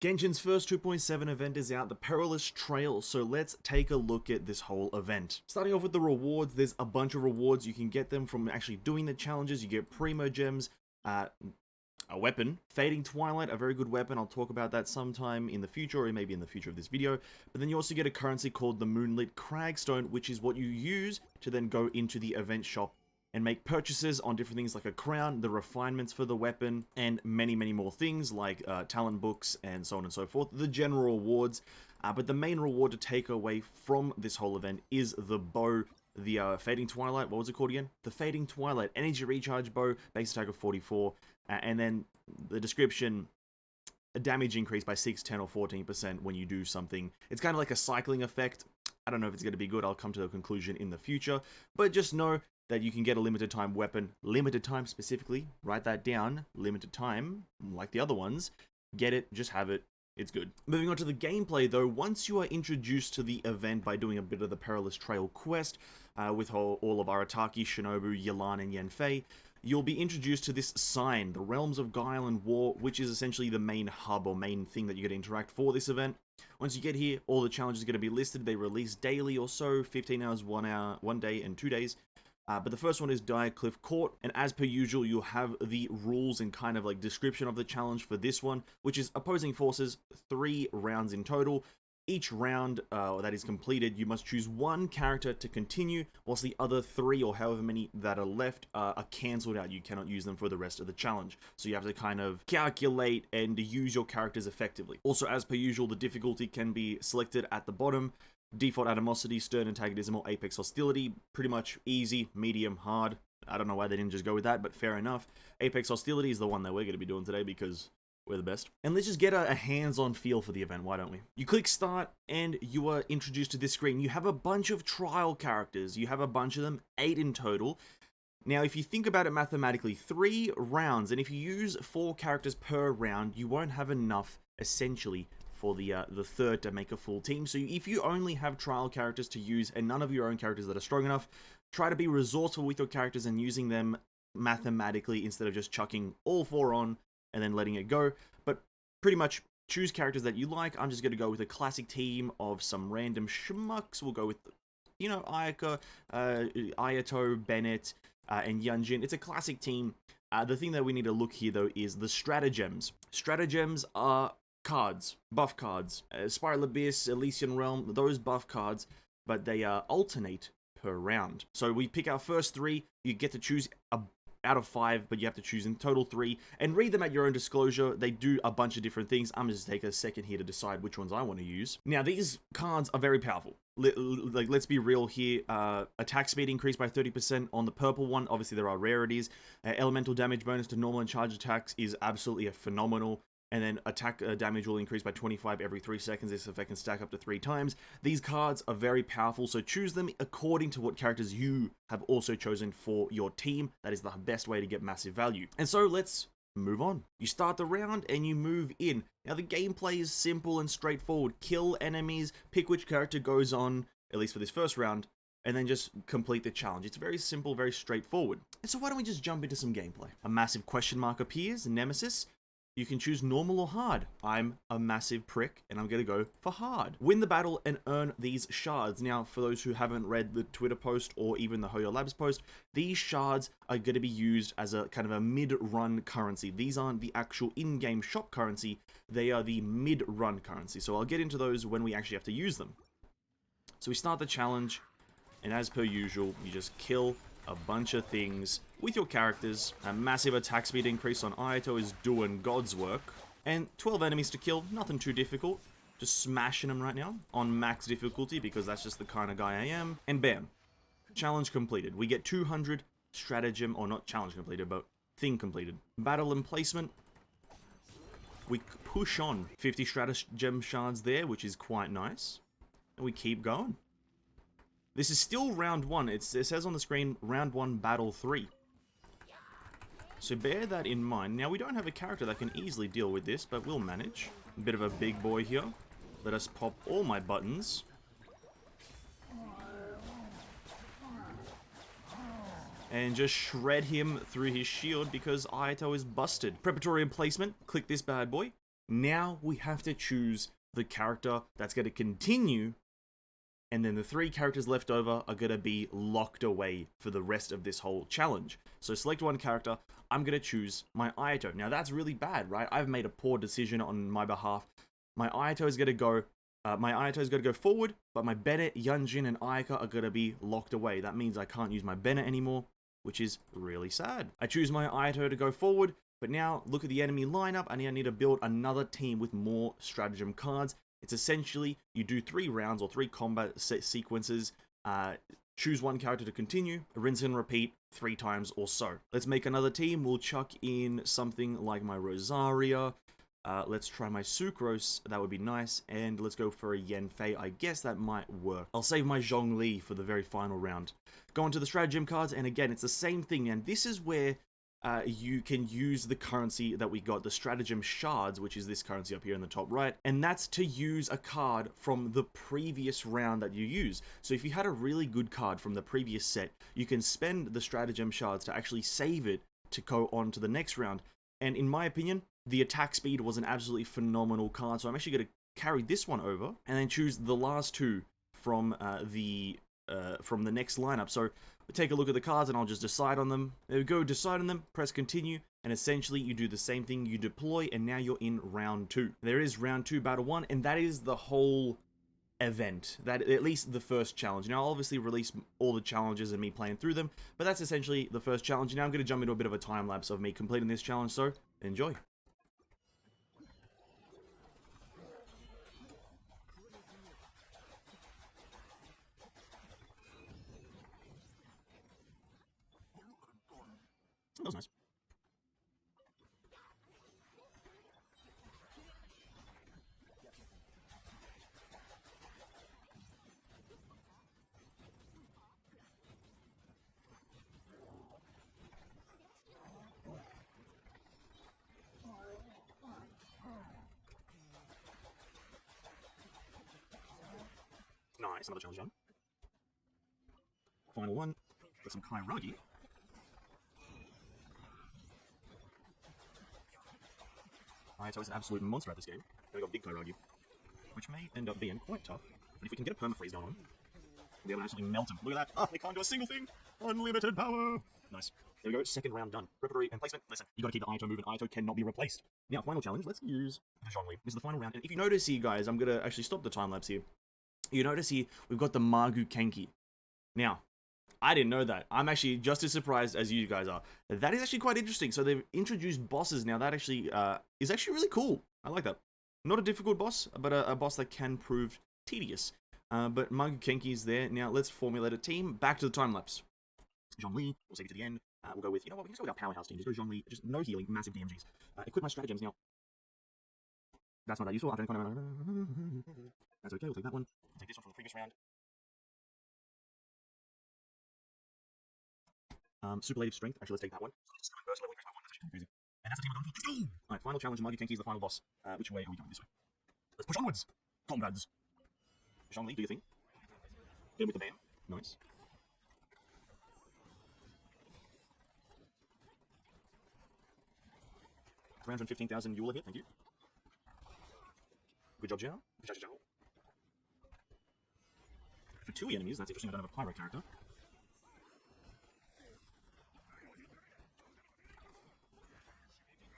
Genshin's first 2.7 event is out, the Perilous Trail, so let's take a look at this whole event. Starting off with the rewards, there's a bunch of rewards. You can get them from actually doing the challenges. You get Primo Gems, a weapon, Fading Twilight, a very good weapon. I'll talk about that sometime in the future, or maybe in the future of this video. But then you also get a currency called the Moonlit Cragstone, which is what you use to then go into the event shop and make purchases on different things like a crown, the refinements for the weapon, and many, many more things like talent books and so on and so forth. The general rewards, but the main reward to take away from this whole event is the bow, the Fading Twilight. What was it called again? The Fading Twilight Energy Recharge Bow, base attack of 44, and then the description, a damage increase by 6, 10, or 14% when you do something. It's kind of like a cycling effect. I don't know if it's going to be good. I'll come to the conclusion in the future, but just know that you can get a limited time weapon, limited time specifically, write that down, limited time, like the other ones, get it, just have it, it's good. Moving on to the gameplay though, once you are introduced to the event by doing a bit of the Perilous Trail quest, with all of Arataki, Shinobu, Yelan, and Yanfei, you'll be introduced to this sign, the Realms of Guile and War, which is essentially the main hub or main thing that you get to interact for this event. Once you get here, all the challenges are going to be listed. They release daily or so, 15 hours, 1 hour, 1 day, and 2 days. But the first one is Direcliff Court, and as per usual, you'll have the rules and kind of like description of the challenge for this one, which is opposing forces, 3 rounds in total. Each round that is completed, you must choose one character to continue, whilst the other 3 or however many that are left are cancelled out. You cannot use them for the rest of the challenge. So you have to kind of calculate and use your characters effectively. Also, as per usual, the difficulty can be selected at the bottom. Default Animosity, Stern Antagonism, or Apex Hostility. Pretty much easy, medium, hard. I don't know why they didn't just go with that, but fair enough. Apex Hostility is the one that we're going to be doing today because we're the best. And let's just get a hands-on feel for the event, why don't we? You click start and you are introduced to this screen. You have a bunch of trial characters. You have a bunch of them, 8 in total. Now, if you think about it mathematically, 3 rounds, and if you use 4 characters per round, you won't have enough, essentially, for the third to make a full team. So if you only have trial characters to use and none of your own characters that are strong enough, try to be resourceful with your characters and using them mathematically instead of just chucking all 4 on and then letting it go. But pretty much choose characters that you like. I'm just going to go with a classic team of some random schmucks. We'll go with, you know, Ayaka, Ayato, Bennett, and Yunjin. It's a classic team. The thing that we need to look here, though, is the Stratagems. Stratagems are cards, buff cards, Spiral Abyss, Elysian Realm, those buff cards, but they alternate per round. So we pick our first 3, you get to choose out of 5, but you have to choose in total 3, and read them at your own disclosure. They do a bunch of different things. I'm just take a second here to decide which ones I want to use. Now, these cards are very powerful. Like, let's be real here. Attack speed increased by 30% on the purple one. Obviously, there are rarities. Elemental damage bonus to normal and charged attacks is absolutely phenomenal. And then attack damage will increase by 25 every 3 seconds. This effect can stack up to 3 times. These cards are very powerful, so choose them according to what characters you have also chosen for your team. That is the best way to get massive value. And so let's move on. You start the round and you move in. Now the gameplay is simple and straightforward. Kill enemies, pick which character goes on, at least for this first round, and then just complete the challenge. It's very simple, very straightforward. And so why don't we just jump into some gameplay? A massive question mark appears, Nemesis. You can choose normal or hard. I'm a massive prick, and I'm going to go for hard. Win the battle and earn these shards. Now, for those who haven't read the Twitter post or even the Hoyo Labs post, these shards are going to be used as a kind of a mid-run currency. These aren't the actual in-game shop currency. They are the mid-run currency. So I'll get into those when we actually have to use them. So we start the challenge, and as per usual, you just kill a bunch of things with your characters. A massive attack speed increase on Ayato is doing God's work. And 12 enemies to kill, nothing too difficult. Just smashing them right now on max difficulty because that's just the kind of guy I am. And bam, challenge completed. We get 200 stratagem, or not challenge completed, but thing completed. Battle and placement. We push on 50 stratagem shards there, which is quite nice. And we keep going. This is still round 1. It says on the screen, round 1, battle 3. So bear that in mind. Now, we don't have a character that can easily deal with this, but we'll manage. A bit of a big boy here. Let us pop all my buttons. And just shred him through his shield because Ayato is busted. Preparatory placement. Click this bad boy. Now we have to choose the character that's going to continue, and then the 3 characters left over are going to be locked away for the rest of this whole challenge. So select one character. I'm going to choose my Ayato. Now that's really bad, right? I've made a poor decision on my behalf. My Ayato is going to go forward, but my Bennett, Yunjin, and Ayaka are going to be locked away. That means I can't use my Bennett anymore, which is really sad. I choose my Ayato to go forward, but now look at the enemy lineup, and I need to build another team with more stratagem cards. It's essentially, you do 3 rounds or 3 combat sequences, choose one character to continue, rinse and repeat 3 times or so. Let's make another team. We'll chuck in something like my Rosaria. Let's try my Sucrose, that would be nice, and let's go for a Yanfei, I guess that might work. I'll save my Zhongli for the very final round. Go on to the stratagem cards, and again, it's the same thing, and this is where you can use the currency that we got, the stratagem shards, which is this currency up here in the top right, and that's to use a card from the previous round that you use. So if you had a really good card from the previous set, you can spend the stratagem shards to actually save it to go on to the next round. And in my opinion, the attack speed was an absolutely phenomenal card, so I'm actually going to carry this one over and then choose the last 2 from the next lineup. So we take a look at the cards and I'll just decide on them. There we go, decide on them, press continue, and essentially you do the same thing, you deploy, and now you're in round 2. There is round 2 battle 1, and that is the whole event, that at least the first challenge. Now I'll obviously release all the challenges and me playing through them, but that's essentially the first challenge. Now I'm going to jump into a bit of a time lapse of me completing this challenge, so enjoy. That was nice. Nice, another challenge done. Final one. Got some Kairagi. Alright, so it's an absolute monster at this game. Gonna go big Kairagi, which may end up being quite tough. But if we can get a permafreeze going on, we'll be able to absolutely melt him. Look at that! Oh, they can't do a single thing! Unlimited power! Nice. There we go, second round done. Preparatory and placement. Listen, you gotta keep the Ayato moving. Ayato cannot be replaced. Now, final challenge, let's use the Zhongli. This is the final round, and if you notice here, guys, I'm gonna actually stop the time lapse here. You notice here, we've got the Magu Kenki. Now, I didn't know that. I'm actually just as surprised as you guys are. That is actually quite interesting. So they've introduced bosses now. That actually is actually really cool. I like that. Not a difficult boss, but a boss that can prove tedious. But Magu Kenki is there. Now let's formulate a team. Back to the time lapse. Zhongli, we'll save it to the end. We'll go with, you know what, we can just go with our powerhouse team. Just go Zhongli, just no healing, massive DMGs. Equip my stratagems now. That's not that useful. That's okay, we'll take that one. We'll take this one from the previous round. Superlative strength. Actually, let's take that one. Burst level increase by 1. That's actually crazy. And that's the team we're going for. Alright, final challenge. Magu Kenki is the final boss. Which way are we going? This way. Let's push onwards. Comrades. Zhongli, do your thing. Hit him with the bam. Nice. $315,000 Eula hit, thank you. Good job, Zhao. For 2 enemies, that's interesting. I don't have a pyro character.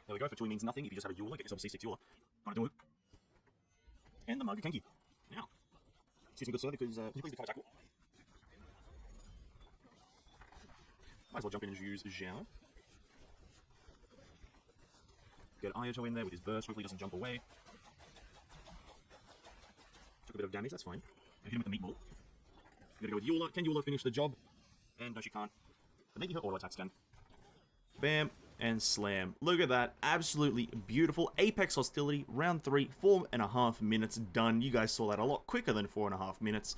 There we go, for 2 means nothing. If you just have a Eula, get yourself a C6 Eula. Gotta do it. And the Magu Kenki. Now, excuse me, good sir, because can you please declare tackle? Might as well jump in and use Zhao. Get Ayato in there with his burst, hopefully he doesn't jump away. Took a bit of damage, that's fine. Hit him with the meatball. I'm gonna go with Eula. Can Eula finish the job? And no, she can't. But maybe her auto attacks can. Bam. And slam. Look at that. Absolutely beautiful. Apex Hostility, round 3, 4.5 minutes done. You guys saw that a lot quicker than 4.5 minutes.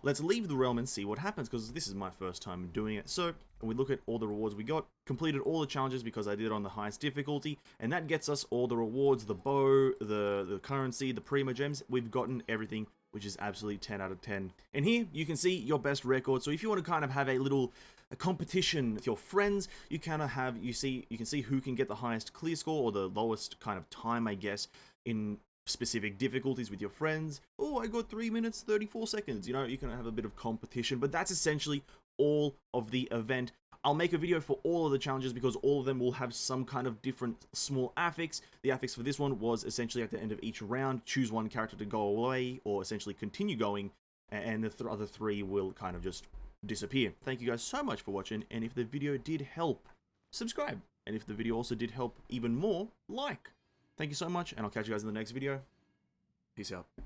Let's leave the realm and see what happens, because this is my first time doing it. So, we look at all the rewards we got. Completed all the challenges because I did it on the highest difficulty, and that gets us all the rewards, the bow, the currency, the primo gems. We've gotten everything, which is absolutely 10 out of 10. And here, you can see your best record. So if you want to kind of have a competition with your friends, you kind of have, you can see who can get the highest clear score or the lowest kind of time, I guess. in specific difficulties with your friends. Oh, I got 3 minutes 34 seconds. You know, you can have a bit of competition, but that's essentially all of the event. I'll make a video for all of the challenges because all of them will have some kind of different small affix. The affix for this one was essentially at the end of each round, choose one character to go away or essentially continue going, and the other 3 will kind of just disappear. Thank you guys so much for watching, and if the video did help, subscribe. And if the video also did help even more, like. Thank you so much, and I'll catch you guys in the next video. Peace out.